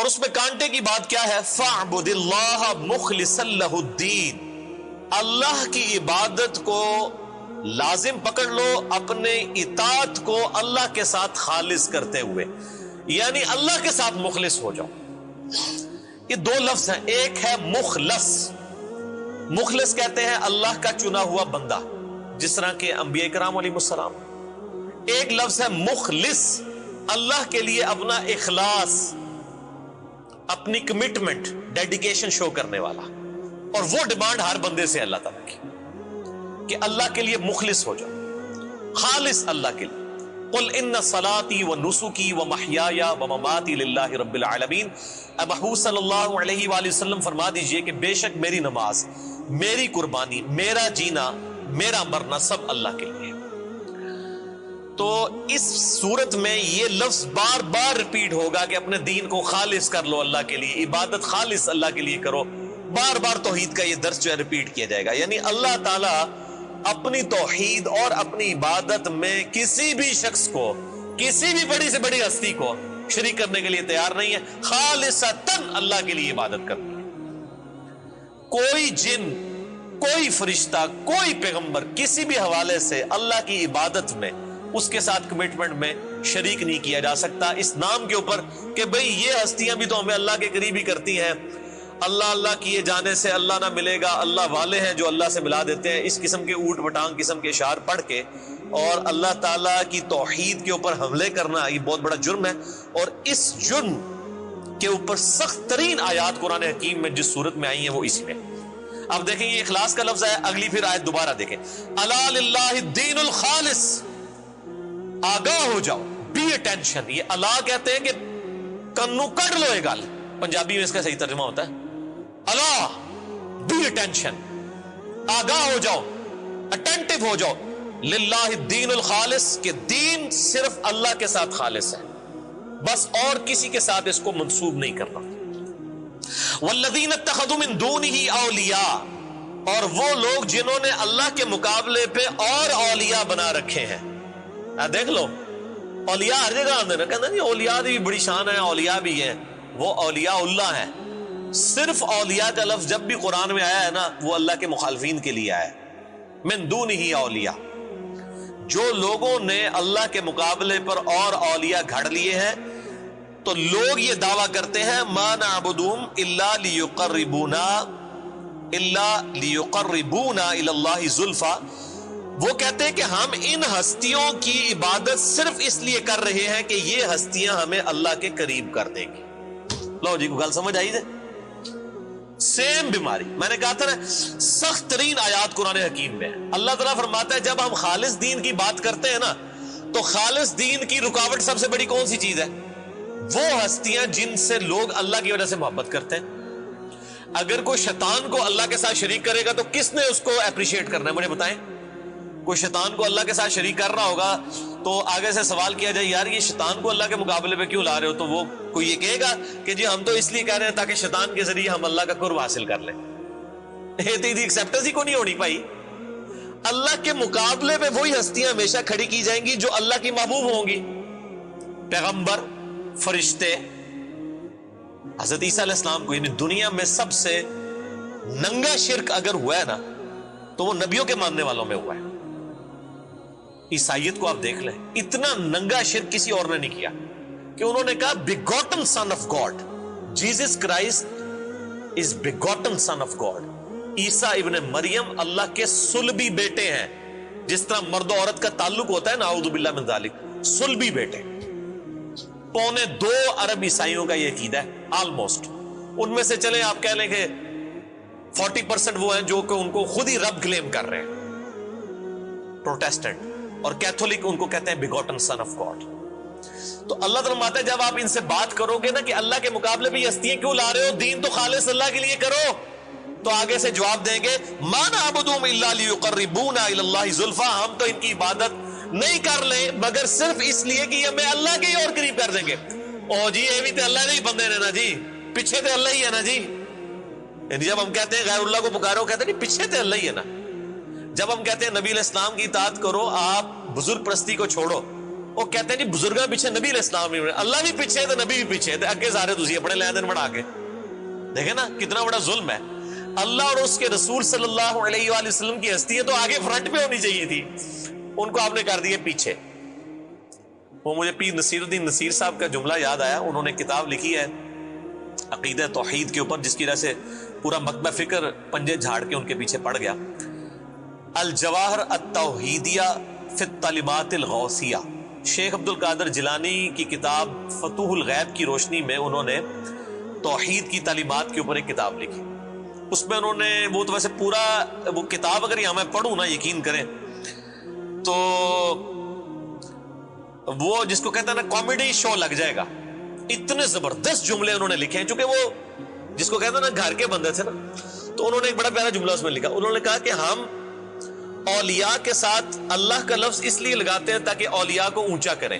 اور اس میں کانٹے کی بات کیا ہے؟ فَاعْبُدِ اللَّهَ مُخْلِصًا لَهُ الدِّينَ، اللہ کی عبادت کو لازم پکڑ لو، اپنے اطاعت کو اللہ کے ساتھ خالص کرتے ہوئے، یعنی اللہ کے ساتھ مخلص ہو جاؤ۔ یہ دو لفظ ہیں، ایک ہے مخلص، مخلص کہتے ہیں اللہ کا چنا ہوا بندہ جس طرح کے انبیاء کرام علیہ السلام۔ ایک لفظ ہے مخلص، اللہ کے لیے اپنا اخلاص، اپنی کمٹمنٹ، ڈیڈیکیشن شو کرنے والا، اور وہ ڈیمانڈ ہر بندے سے اللہ تعالیٰ کی کہ اللہ کے لیے مخلص ہو جاؤ، خالص اللہ کے لیے۔ قل ان صلاتي ونسكي ومحياي ومماتي لله رب العالمین، اب محمود صلی اللہ علیہ وآلہ وسلم فرما دیجئے کہ بے شک میری نماز، میری قربانی، میرا جینا، میرا مرنا سب اللہ کے لیے۔ تو اس صورت میں یہ لفظ بار بار ریپیٹ ہوگا کہ اپنے دین کو خالص کر لو اللہ کے لیے، عبادت خالص اللہ کے لیے کرو، بار بار توحید کا یہ درس جو ہے ریپیٹ کیا جائے گا۔ یعنی اللہ تعالیٰ اپنی توحید اور اپنی عبادت میں کسی بھی شخص کو، کسی بھی بڑی سے بڑی ہستی کو شریک کرنے کے لیے تیار نہیں ہے، خالصتاً اللہ کے لیے عبادت کرنی ہے۔ کوئی جن، کوئی فرشتہ، کوئی پیغمبر کسی بھی حوالے سے اللہ کی عبادت میں، اس کے ساتھ کمٹمنٹ میں شریک نہیں کیا جا سکتا اس نام کے اوپر کہ بھئی یہ ہستیاں بھی تو ہمیں اللہ کے قریب ہی کرتی ہیں، اللہ اللہ کیے جانے سے اللہ نہ ملے گا، اللہ والے ہیں جو اللہ سے ملا دیتے ہیں، اس قسم کے اوٹ پٹانگ قسم کے اشعار پڑھ کے اور اللہ تعالیٰ کی توحید کے اوپر حملے کرنا یہ بہت بڑا جرم ہے۔ اور اس جرم کے اوپر سخت ترین آیات قرآن حکیم میں جس صورت میں آئی ہیں وہ اسی میں۔ اب دیکھیں یہ اخلاص کا لفظ ہے، اگلی پھر آیت دوبارہ دیکھیں، الا للہ الدین الخالص، آگاہ ہو جاؤ، بی اٹینشن۔ یہ الا کہتے ہیں کہ کنو کٹ لو، یہ گل پنجابی میں اس کا صحیح ترجمہ ہوتا ہے الا، بی اٹینشن، آگاہ ہو جاؤ، اٹینٹو ہو جاؤ، للہ الدین الخالص، کہ دین صرف اللہ کے ساتھ خالص ہے، بس اور کسی کے ساتھ اس کو منسوب نہیں کرنا۔ والذین اتخذوا من دونہ اولیاء، اور وہ لوگ جنہوں نے اللہ کے مقابلے پہ اور اولیاء بنا رکھے ہیں۔ دیکھ لو اولیاء ہر جگہ آتے ہیں، کہتے ہیں اولیاء بھی بڑی شان ہے، اولیاء بھی ہیں، وہ اولیاء اللہ ہیں۔ صرف اولیاء کا لفظ جب بھی قرآن میں آیا ہے نا وہ اللہ کے مخالفین کے لیے آیا ہے۔ من دونہ اولیاء، جو لوگوں نے اللہ کے مقابلے پر اور اولیاء گھڑ لیے ہیں، تو لوگ یہ دعویٰ کرتے ہیں ما نعبدہم الا لیقربونا الی اللہ زلفیٰ، وہ کہتے ہیں کہ ہم ان ہستیوں کی عبادت صرف اس لیے کر رہے ہیں کہ یہ ہستیاں ہمیں اللہ کے قریب کر دیں گی۔ لو جی کو گل سمجھ آئی دے، سیم بیماری میں نے کہا تھا نا، سخت ترین آیات قرآن حکیم میں اللہ تعالیٰ فرماتا ہے جب ہم خالص دین کی بات کرتے ہیں نا تو خالص دین کی رکاوٹ سب سے بڑی کون سی چیز ہے؟ وہ ہستیاں جن سے لوگ اللہ کی وجہ سے محبت کرتے ہیں۔ اگر کوئی شیطان کو اللہ کے ساتھ شریک کرے گا تو کس نے اس کو اپریشیٹ کرنا ہے؟ مجھے بتائیں، کوئی شیطان کو اللہ کے ساتھ شریک کر رہا ہوگا تو آگے سے سوال کیا جائے یار یہ شیطان کو اللہ کے مقابلے پہ کیوں لا رہے ہو، تو وہ کوئی یہ کہے گا کہ جی ہم تو اس لیے کہہ رہے ہیں تاکہ شیطان کے ذریعے ہم اللہ کا قرب حاصل کر لیں۔ ایکسیپٹنس ہی کو نہیں ہونی بھائی۔ اللہ کے مقابلے پہ وہی ہستیاں ہمیشہ کھڑی کی جائیں گی جو اللہ کی محبوب ہوں گی، پیغمبر، فرشتے۔ حضرت عیسیٰ علیہ السلام کو، یعنی دنیا میں سب سے ننگا شرک اگر ہوا ہے نا تو وہ نبیوں کے ماننے والوں میں ہوا ہے۔ عیسائیت کو آپ دیکھ لیں، اتنا ننگا شرک کسی اور نے نہیں کیا کہ انہوں نے کہا begotten son of God، Jesus Christ is begotten son of God۔ عیسیٰ ابن مریم اللہ کے صلبی بیٹے ہیں، جس طرح مرد و عورت کا تعلق ہوتا ہے نعوذ باللہ من ذالک، صلبی بیٹے۔ 2.25 ارب عیسائیوں کا یہ عقیدہ ہے آلموسٹ، ان میں سے چلیں آپ کہہ لیں کہ 40% وہ ہیں جو کہ ان کو خود ہی رب کلیم کر رہے ہیں، پروٹیسٹنٹ، اور کیتھولک ان کو کہتے ہیں begotten son of God۔ تو اللہ تعالیٰ فرماتا ہے جب آپ ان سے بات کرو گے نا کہ اللہ کے مقابلے بھی ہستیاں کیوں لا رہے ہو، دین تو خالص اللہ کے لیے کرو، تو آگے سے جواب دیں گے ما نعبدہم الا لیقربونا الی اللہ زلفیٰ، ہم تو ان کی عبادت نہیں کر لیں مگر صرف اس لیے کہ یہ ہمیں اللہ کے ہی اور قریب کر دیں گے۔ او جی یہ بھی تو اللہ نہیں بندے نے نا جی، پیچھے تو اللہ ہی ہے نا جی۔ یعنی جب ہم کہتے ہیں غیر اللہ کو پکارو، کہتے ہیں پیچھے تو اللہ ہی ہے نا۔ جب ہم کہتے ہیں نبی علیہ السلام کی اطاعت کرو، آپ بزرگ پرستی کو چھوڑو، وہ کہتے ہیں جی بزرگاں پیچھے نبی علیہ السلام بھی، اللہ بھی پیچھے تو نبی بھی پیچھے، اگے سارے تسی اپنے لین دین بڑھا کے دیکھیں نا کتنا بڑا ظلم ہے۔ اللہ اور اس کے رسول صلی اللہ علیہ وآلہ وسلم کی ہستی ہے تو آگے فرنٹ پہ ہونی چاہیے تھی، ان کو آپ نے کر دیا پیچھے۔ وہ مجھے پیر نصیر الدین نصیر صاحب کا جملہ یاد آیا، انہوں نے کتاب لکھی ہے عقیدہ توحید کے اوپر، جس کی وجہ سے پورا مکتبہ فکر پنجے جھاڑ کے ان کے پیچھے پڑ گیا۔ الجواہر التوحیدیہ فی التعلیمات الغوثیہ، شیخ عبد القادر جیلانی کی کتاب فتوح الغیب کی روشنی میں انہوں نے توحید کی تعلیمات کے اوپر ایک کتاب لکھی۔ اس میں انہوں نے، وہ تو ویسے پورا وہ کتاب اگر یہاں میں پڑھوں نا یقین کریں تو وہ جس کو کہتا ہے نا کامیڈی شو لگ جائے گا، اتنے زبردست جملے انہوں نے لکھے ہیں۔ چونکہ وہ جس کو کہتا ہے نا گھر کے بندے تھے نا، تو انہوں نے ایک بڑا پیارا جملہ اس میں لکھا، انہوں نے کہا کہ ہم اولیاء کے ساتھ اللہ کا لفظ اس لیے لگاتے ہیں تاکہ اولیاء کو اونچا کریں۔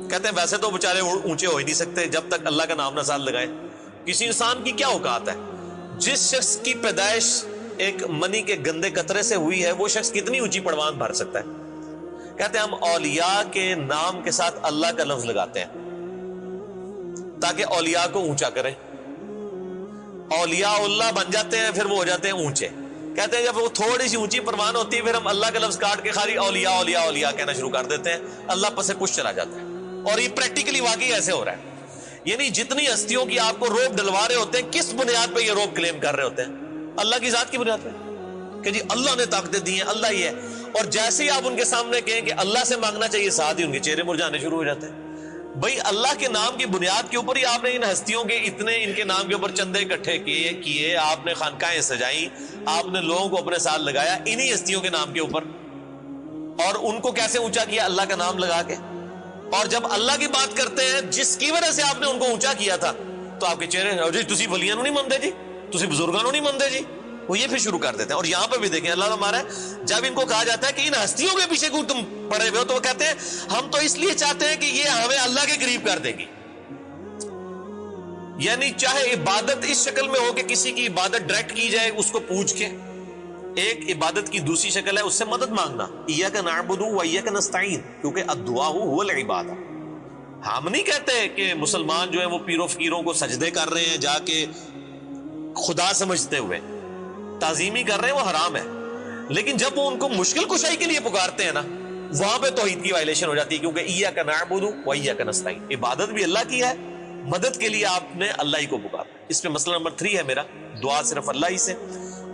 کہتے ہیں ویسے تو بیچارے اونچے ہو ہی نہیں سکتے جب تک اللہ کا نام نہ ساتھ لگائے۔ کسی انسان کی کیا اوقات ہے؟ جس شخص کی پیدائش ایک منی کے گندے قطرے سے ہوئی ہے وہ شخص کتنی اونچی پڑوان بھر سکتا ہے؟ کہتے ہیں ہم اولیاء کے نام کے ساتھ اللہ کا لفظ لگاتے ہیں تاکہ اولیاء کو اونچا کریں۔ اولیاء اللہ بن جاتے ہیں پھر وہ ہو جاتے ہیں اونچے۔ کہتے ہیں جب وہ تھوڑی سی اونچی پروان ہوتی ہے پھر ہم اللہ کا لفظ کاٹ کے خالی اولیاء اولیاء اولیاء کہنا شروع کر دیتے ہیں، اللہ پس سے کچھ چلا جاتا ہے۔ اور یہ پریکٹیکلی واقعی ایسے ہو رہا ہے، یعنی جتنی ہستیوں کی آپ کو روب ڈلوا رہے ہوتے ہیں کس بنیاد پہ یہ روب کلیم کر رہے ہوتے ہیں؟ اللہ کی ذات کی بنیاد پہ کہ جی اللہ نے طاقتیں دی ہیں، اللہ ہی ہے۔ اور جیسے ہی آپ ان کے سامنے کہیں کہ اللہ سے مانگنا چاہیے، ساتھ ہی ان کے چہرے مرجھانے شروع ہو جاتے ہیں۔ بھئی اللہ کے نام کی بنیاد کے اوپر ہی آپ نے ان ہستیوں کے اتنے ان کے نام کے اوپر چندے اکٹھے کیے، آپ نے خانقاہیں سجائیں، آپ نے لوگوں کو اپنے ساتھ لگایا انہی ہستیوں کے نام کے اوپر، اور ان کو کیسے اونچا کیا؟ اللہ کا نام لگا کے۔ اور جب اللہ کی بات کرتے ہیں جس کی وجہ سے آپ نے ان کو اونچا کیا تھا تو آپ کے چہرے جی تسی ولیاں نہیں مانتے جی، تسی بزرگاں نہیں مانتے جی، وہ یہ پھر شروع کر دیتے ہیں۔ اور یہاں پہ بھی دیکھیں اللہ ہمارا جب ان کو کہا جاتا ہے کہ ان ہستیوں کے پیچھے تم پڑے ہوئے ہو، تو وہ کہتے ہیں ہم تو اس لیے چاہتے ہیں کہ یہ ہمیں اللہ کے قریب کر دے گی۔ یعنی چاہے عبادت اس شکل میں ہو کہ کسی کی عبادت ڈائریکٹ کی جائے اس کو پوچھ کے، ایک عبادت کی دوسری شکل ہے اس سے مدد مانگنا، ایاک نعبد و ایاک نستعین، کیونکہ الدعاء هو العبادہ۔ ہم نہیں کہتے کہ مسلمان جو ہے وہ پیروں فقیروں کو سجدے کر رہے ہیں جا کے خدا سمجھتے ہوئے، تعظیمی کر رہے ہیں، وہ حرام ہے۔ لیکن جب وہ ان کو مشکل کشائی کے لیے پکارتے ہیں نا، وہاں پہ توحید کی وائلیشن ہو جاتی ہے، کیونکہ ایاک نعبد و ایاک نستعین، عبادت بھی اللہ کی ہے، مدد کے لیے آپ نے اللہ ہی کو پکارا۔ اس میں مسئلہ نمبر 3 ہے میرا، دعا صرف اللہ ہی سے،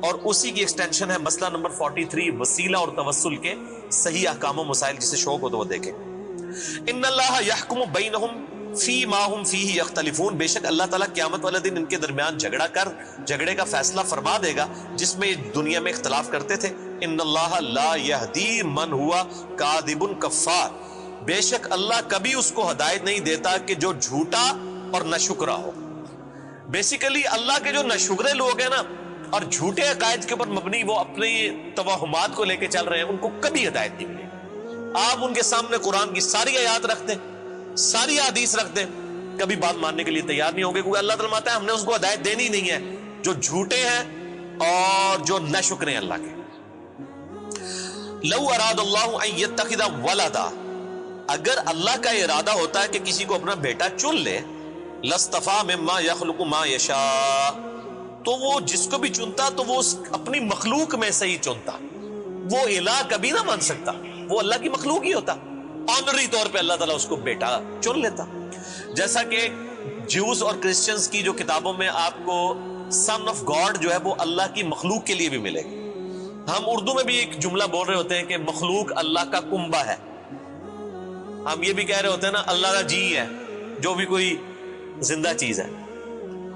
اور اسی کی ایکسٹینشن ہے مسئلہ نمبر 43 وسیلہ اور توسل کے صحیح احکام و مسائل، جسے شوق ہو تو وہ دیکھیں۔ ان اللہ یحکم بینہم فی ما ہم فیہ یختلفون، بے شک اللہ تعالیٰ قیامت والے دن ان کے درمیان جھگڑے کا فیصلہ فرما دے گا جس میں دنیا میں اختلاف کرتے تھے۔ ان اللہ لا یہدی من ہوا کاذب کفار، بے شک اللہ کبھی اس کو ہدایت نہیں دیتا کہ جو جھوٹا اور ناشکرا ہو۔ بیسیکلی اللہ کے جو ناشکرے لوگ ہیں نا اور جھوٹے عقائد کے اوپر مبنی وہ اپنی توہمات کو لے کے چل رہے ہیں، ان کو کبھی ہدایت نہیں ملے۔ آپ ان کے سامنے قرآن کی ساری آیات رکھ دیں، ساری حدیث رکھ دیں، کبھی بات ماننے کے لیے تیار نہیں ہوں گے، کیونکہ اللہ تعالیٰ ماتا ہے ہم نے اس کو ہدایت دینی نہیں ہے، جو جھوٹے ہیں اور جو ناشکر ہیں اللہ کے۔ لو اراد اللہ ان یتخذ ولدا، اگر اللہ کا ارادہ ہوتا ہے کہ کسی کو اپنا بیٹا چن لے، لاصطفیٰ مما یخلق ما یشاء، تو وہ جس کو بھی چنتا تو وہ اپنی مخلوق میں سے ہی چنتا، وہ الہ کبھی نہ مان سکتا، وہ اللہ کی مخلوق ہی ہوتا، آنری طور پہ اللہ تعالیٰ اس کو بیٹا چن لیتا۔ جیسا کہ جیوز اور کرسچنز کی جو کتابوں میں آپ کو سن آف گاڈ جو ہے وہ اللہ کی مخلوق کے لیے بھی ملے گا۔ ہم اردو میں بھی ایک جملہ بول رہے ہوتے ہیں کہ مخلوق اللہ کا کنبہ ہے، ہم یہ بھی کہہ رہے ہوتے ہیں نا اللہ کا جی ہے، جو بھی کوئی زندہ چیز ہے۔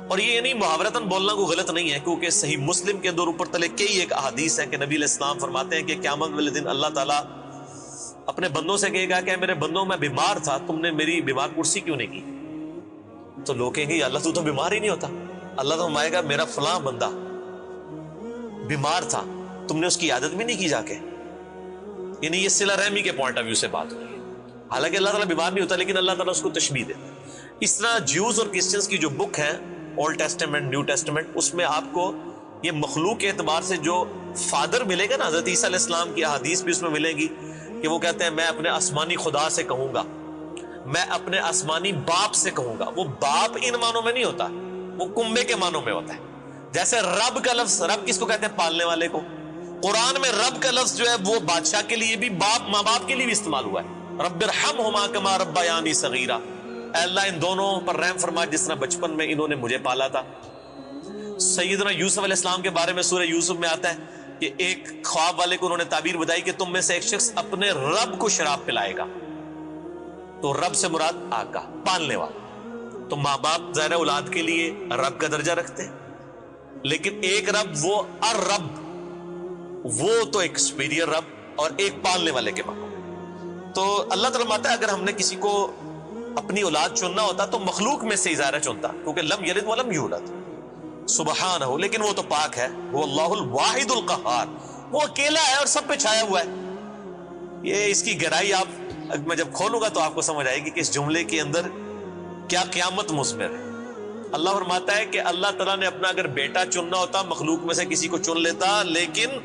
اور یہ یعنی محاورتاً بولنا کوئی غلط نہیں ہے، کیونکہ صحیح مسلم کے اندر اوپر تلے کئی ایک احادیث ہیں کہ نبی علیہ السلام فرماتے ہیں کہ قیامت والے دن اللہ تعالیٰ اپنے بندوں سے کہے گا کہ میرے بندوں میں بیمار تھا، تم نے میری بیمار کرسی کیوں نہیں کی؟ تو لوگ کہیں گے اللہ تو بیمار ہی نہیں ہوتا۔ اللہ تو فرمائے گا میرا فلاں بندہ بیمار تھا، تم نے اس کی عادت بھی نہیں کی جا کے۔ یعنی یہ صلہ رحمی کے پوائنٹ آف ویو سے بات ہوئی ہے، حالانکہ اللہ تعالیٰ بیمار نہیں ہوتا لیکن اللہ تعالیٰ اس کو تشبیہ دیتا ہے۔ اس طرح جیوز اور کرسچنز کی جو بک ہے اولڈ ٹیسٹمنٹ نیو ٹیسٹمنٹ، اس میں آپ کو یہ مخلوق کے اعتبار سے جو فادر ملے گا نا، حضرت عیسیٰ علیہ السلام کی احادیث بھی اس میں ملے گی کہ وہ کہتے ہیں میں اپنے آسمانی خدا سے کہوں گا میں اپنے آسمانی باپ سے کہوں گا. وہ باپ ان معنوں میں نہیں ہوتا, وہ کنبے کے معنوں میں ہوتا ہے. جیسے رب کا لفظ, رب کس کو کہتے ہیں؟ پالنے والے کو. قرآن میں رب کا لفظ جو ہے وہ بادشاہ کے لیے بھی, باپ ماں باپ کے لیے بھی استعمال ہوا ہے. رب ارحمہما کما ربیانی صغیرا, اے اللہ ان دونوں پر رحم فرما جس طرح بچپن میں انہوں نے مجھے پالا تھا. سیدنا یوسف علیہ السلام کے بارے میں سورہ یوسف میں آتا ہے کہ ایک خواب والے کو انہوں نے تعبیر بتائی کہ تم میں سے ایک شخص اپنے رب کو شراب پلائے گا. تو رب سے مراد آقا, پالنے والا. تو ماں باپ ظاہر اولاد کے لیے رب کا درجہ رکھتے ہیں, لیکن ایک رب وہ الرب, وہ تو ایک سپیریئر رب, اور ایک پالنے والے کے معنی. تو اللہ تعالیٰ فرماتا ہے اگر ہم نے کسی کو اپنی اولاد چننا ہوتا تو مخلوق میں سے ظاہر چنتا, کیونکہ لم یلد ولم یولد, سبحانہ, لیکن وہ تو پاک ہے. وہ اللہ الواحد القہار, وہ اکیلا ہے اور سب پہ چھایا ہوا ہے. یہ اس کی گہرائی آپ میں جب کھولوں گا تو آپ کو سمجھ آئے گی کہ اس جملے کے اندر کیا قیامت مثمر ہے. اللہ فرماتا ہے کہ اللہ تعالیٰ نے اپنا اگر بیٹا چننا ہوتا مخلوق میں سے کسی کو چن لیتا, لیکن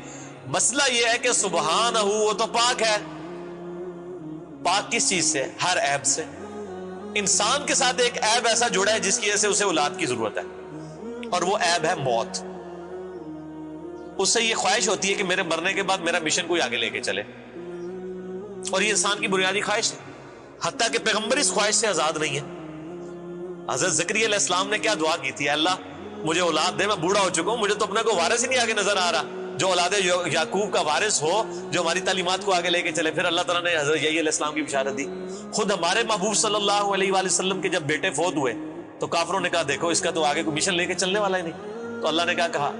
مسئلہ یہ ہے کہ سبحانہ, وہ تو پاک ہے. پاک کس چیز سے؟ ہر عیب سے. انسان کے ساتھ ایک عیب ایسا جڑا ہے جس کی وجہ سے اسے اولاد کی ضرورت ہے, اور وہ عیب ہے موت. اس سے یہ خواہش ہوتی ہے کہ میرے مرنے کے بعد میرا مشن کوئی آگے لے کے چلے, اور یہ انسان کی بنیادی خواہش ہے, حتیٰ کہ پیغمبر اس خواہش سے آزاد نہیں ہے. حضرت زکریا علیہ السلام نے کیا دعا کی تھی؟ اللہ مجھے اولاد دے, میں بوڑھا ہو چکا ہوں, مجھے تو اپنا کوئی وارث ہی نہیں آگے نظر آ رہا جو اولاد یعقوب کا وارث ہو, جو ہماری تعلیمات کو آگے لے کے چلے. پھر اللہ تعالیٰ نے حضرت یحییٰ علیہ السلام کی بشارت دی. خود ہمارے محبوب صلی اللہ علیہ وآلہ وسلم کے جب بیٹے فوت ہوئے تو کافروں نے کہا دیکھو اس کا تو آگے کوئی مشن لے کے چلنے والا ہی نہیں. تو اللہ نے کیا کہا؟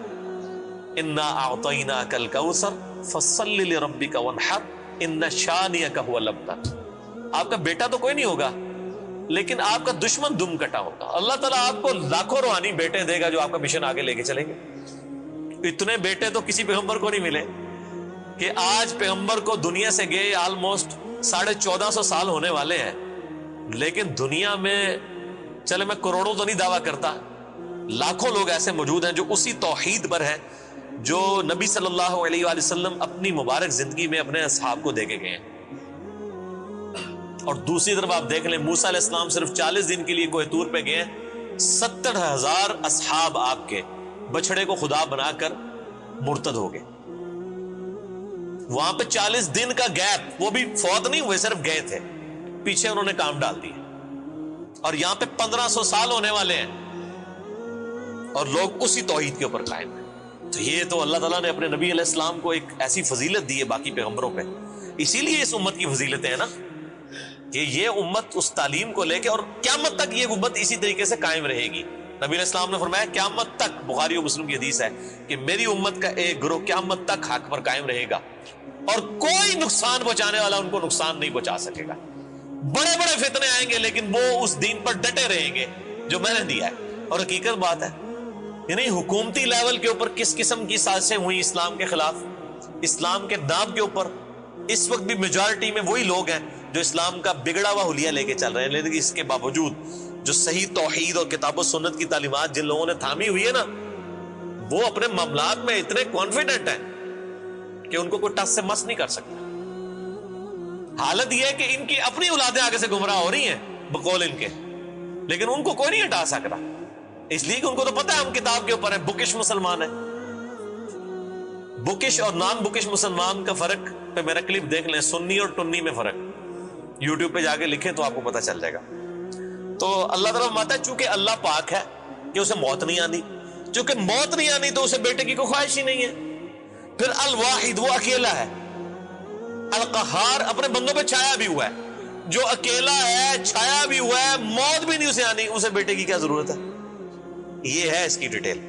انا اعطیناک الکوثر فصل لربک وانحر ان شانئک هو الابتر. آپ کا بیٹا تو کوئی نہیں ہوگا, لیکن آپ کا دشمن دم کٹا ہوگا. اللہ تعالیٰ آپ کو لاکھوں روحانی بیٹے دے گا جو آپ کا مشن آگے لے کے چلیں گے. اتنے بیٹے تو کسی پیغمبر کو نہیں ملے کہ آج پیغمبر کو دنیا سے گئے آلموسٹ 1450 سال ہونے والے ہیں, لیکن دنیا میں چلے میں کروڑوں تو نہیں دعویٰ کرتا, لاکھوں لوگ ایسے موجود ہیں جو اسی توحید پر ہیں جو نبی صلی اللہ علیہ وآلہ وسلم اپنی مبارک زندگی میں اپنے اصحاب کو دے کے گئے ہیں. اور دوسری طرف آپ دیکھ لیں موسیٰ علیہ السلام صرف 40 دن کے لیے کوہ طور پہ گئے, 70,000 اصحاب آپ کے بچڑے کو خدا بنا کر مرتد ہو گئے. وہاں پہ 40 دن کا گیپ, وہ بھی فوت نہیں ہوئے, صرف گئے تھے, پیچھے انہوں نے کام ڈال دیے. اور یہاں پہ 1500 سال ہونے والے ہیں اور لوگ اسی توحید کے اوپر قائم ہیں. تو یہ تو اللہ تعالیٰ نے اپنے نبی علیہ السلام کو ایک ایسی فضیلت دی ہے باقی پیغمبروں پہ. اسی لیے اس امت کی فضیلتیں ہیں نا, کہ یہ امت اس تعلیم کو لے کے, اور قیامت تک یہ امت اسی طریقے سے قائم رہے گی. نبی علیہ السلام نے فرمایا قیامت تک, بخاری و مسلم کی حدیث ہے کہ میری امت کا ایک گروہ قیامت تک حق پر قائم رہے گا, اور کوئی نقصان پہنچانے والا ان کو نقصان نہیں پہنچا سکے گا. بڑے بڑے فتنے آئیں گے لیکن وہ اس دین پر ڈٹے رہیں گے جو میں نے دیا ہے. اور حقیقت بات ہے, یعنی حکومتی لیول کے اوپر کس قسم کی سازشیں ہوئی اسلام کے خلاف, اسلام کے نام کے اوپر, اس وقت بھی میجارٹی میں وہی لوگ ہیں جو اسلام کا بگڑا ہوا حلیہ لے کے چل رہے ہیں. لیکن اس کے باوجود جو صحیح توحید اور کتاب و سنت کی تعلیمات جن لوگوں نے تھامی ہوئی ہے نا, وہ اپنے معاملات میں اتنے کانفیڈنٹ ہیں کہ ان کو کوئی ٹس سے مس نہیں کر سکتا. حالت یہ ہے کہ ان کی اپنی اولادیں آگے سے گمراہ ہو رہی ہیں بقول ان کے, لیکن ان کو کوئی نہیں ہٹا سکتا, اس لیے کہ ان کو تو پتہ ہے ہم کتاب کے اوپر ہیں, بکش مسلمان ہیں. بکش اور نان بکش مسلمان کا فرق پہ میرا کلپ دیکھ لیں, سنی اور ٹنی میں فرق, یوٹیوب پہ جا کے لکھیں تو آپ کو پتہ چل جائے گا. تو اللہ تعالیٰ فرماتا ہے چونکہ اللہ پاک ہے کہ اسے موت نہیں آنی, چونکہ موت نہیں آنی تو اسے بیٹے کی کوئی خواہش ہی نہیں ہے. پھر الواحد, وہ اکیلا ہے, القہار, اپنے بندوں پہ چھایا بھی ہوا ہے, جو اکیلا ہے, چھایا بھی ہوا ہے, موت بھی نہیں اسے آنی, اسے بیٹے کی کیا ضرورت ہے. یہ ہے اس کی ڈیٹیل.